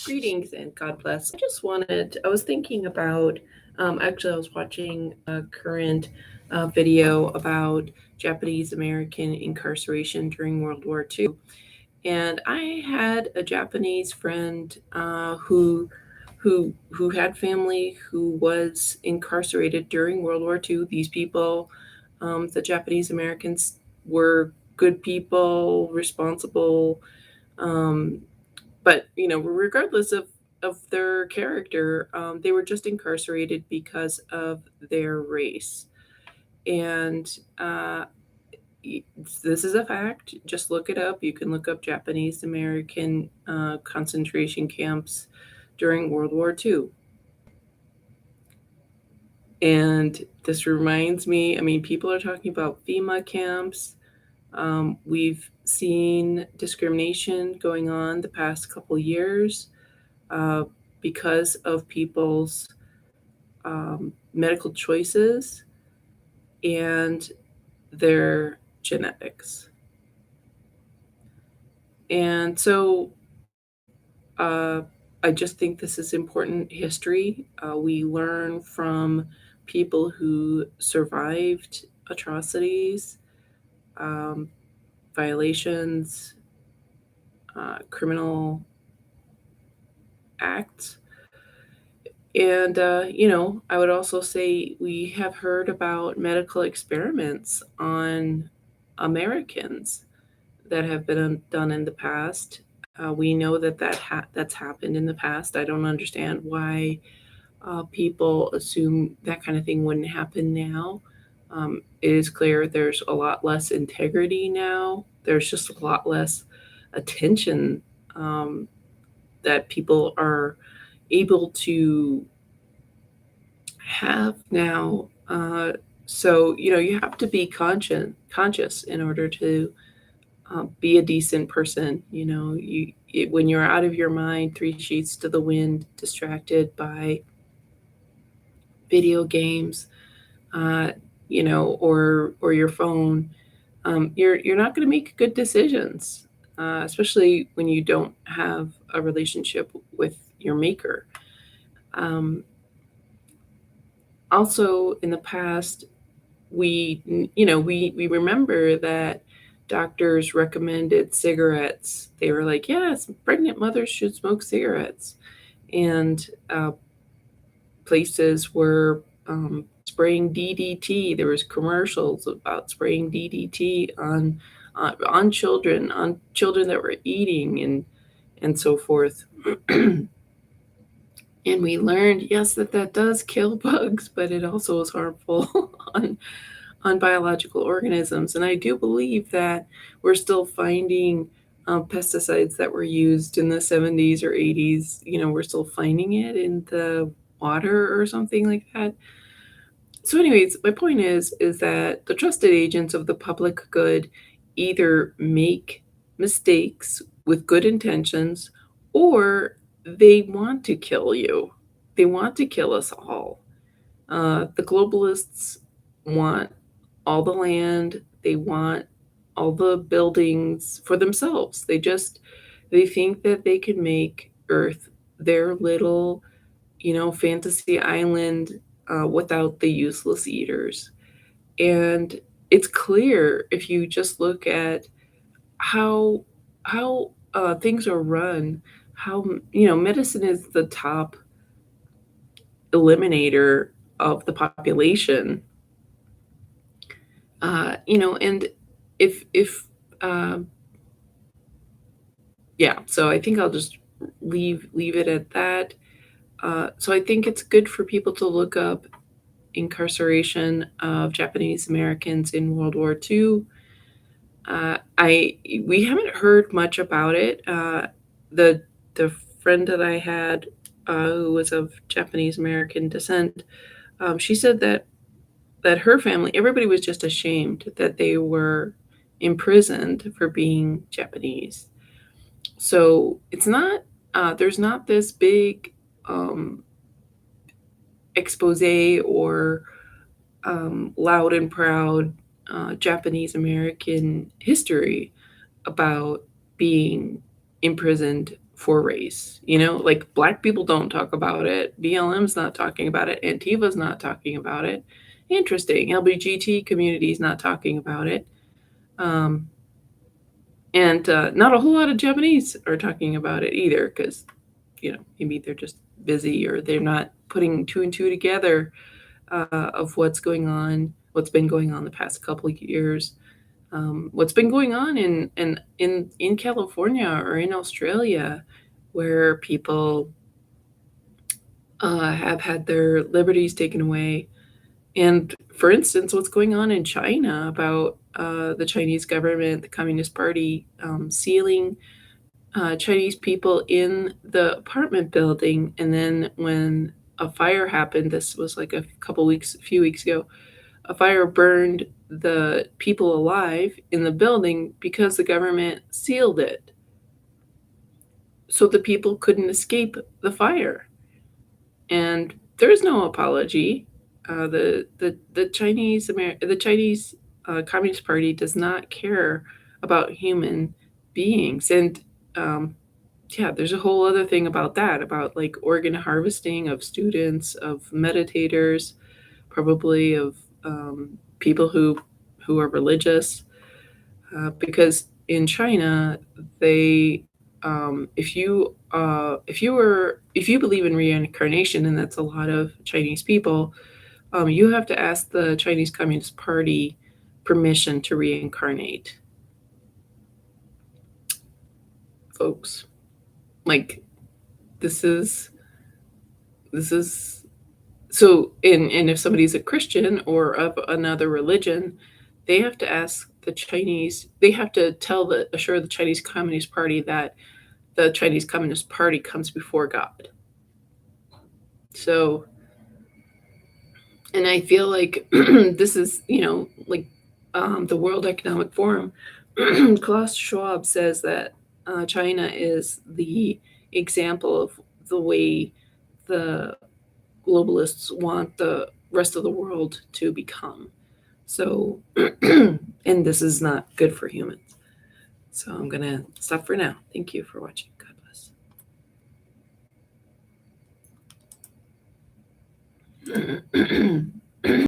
Greetings and God bless. I was thinking about, actually, I was watching a current video about Japanese American incarceration during World War II. And I had a Japanese friend who had family who was incarcerated during World War II. These people, the Japanese Americans, were good people, responsible, um, but regardless of their character, they were just incarcerated because of their race. And this is a fact. Just look it up. You can look up Japanese American concentration camps during World War II. And this reminds me, I mean, people are talking about FEMA camps. We've seen discrimination going on the past couple years uh, because of people's medical choices and their genetics. And so uh, I just think this is important history. We learn from people who survived atrocities, um, violations, criminal acts. And, I would also say we have heard about medical experiments on Americans that have been done in the past. We know that that's happened in the past. I don't understand why people assume that kind of thing wouldn't happen now. It is clear there's a lot less integrity now. There's just a lot less attention um, that people are able to have now. So you have to be conscious in order to be a decent person. When you're out of your mind, three sheets to the wind, distracted by video games, uh, or your phone, you're not going to make good decisions, especially when you don't have a relationship with your maker. Um, Also, in the past, we remember that doctors recommended cigarettes. They were like, yes, pregnant mothers should smoke cigarettes. And places were spraying DDT. There was commercials about spraying DDT on children that were eating, and so forth. And we learned, yes, that does kill bugs, but it also is harmful on biological organisms. And I do believe that we're still finding pesticides that were used in the 70s or 80s. We're still finding it in the water or something like that. So, anyways, my point is that the trusted agents of the public good either make mistakes with good intentions, or they want to kill you. They want to kill us all. The globalists want all the land. They want all the buildings for themselves. They think that they can make Earth their little, fantasy island without the useless eaters. And it's clear if you just look at how things are run, how medicine is the top eliminator of the population. And if yeah, so I think I'll just leave it at that. So I think it's good for people to look up incarceration of Japanese Americans in World War II. I We haven't heard much about it. The friend that I had, who was of Japanese American descent, she said that her family, everybody was just ashamed that they were imprisoned for being Japanese. So it's not there's not this big um, expose or loud and proud Japanese American history about being imprisoned for race. You know, like black people don't talk about it. BLM's not talking about it. Antifa's not talking about it. Interesting. LBGT community's not talking about it. Um, and not a whole lot of Japanese are talking about it either, because maybe they're just busy or they're not putting two and two together of what's been going on the past couple of years, what's been going on in California or in Australia, where people have had their liberties taken away. And for instance, what's going on in China about the Chinese government, the Communist Party, sealing Chinese people in the apartment building. And then when a fire happened, this was like a few weeks ago, a fire burned the people alive in the building because the government sealed it. So the people couldn't escape the fire. And there's no apology. The Chinese Communist Party does not care about human beings, and yeah, there's a whole other thing about that, about like organ harvesting of students, of meditators, probably of people who are religious, because in China they if you believe in reincarnation, and that's a lot of Chinese people, you have to ask the Chinese Communist Party permission to reincarnate, folks. Like this is so. And if somebody's a Christian or of another religion, they have to ask the Chinese. They have to assure the Chinese Communist Party that the Chinese Communist Party comes before God. So, and I feel like this is, like the World Economic Forum. Klaus Schwab says that China is the example of the way the globalists want the rest of the world to become. So, and this is not good for humans. So I'm going to stop for now. Thank you for watching. God bless.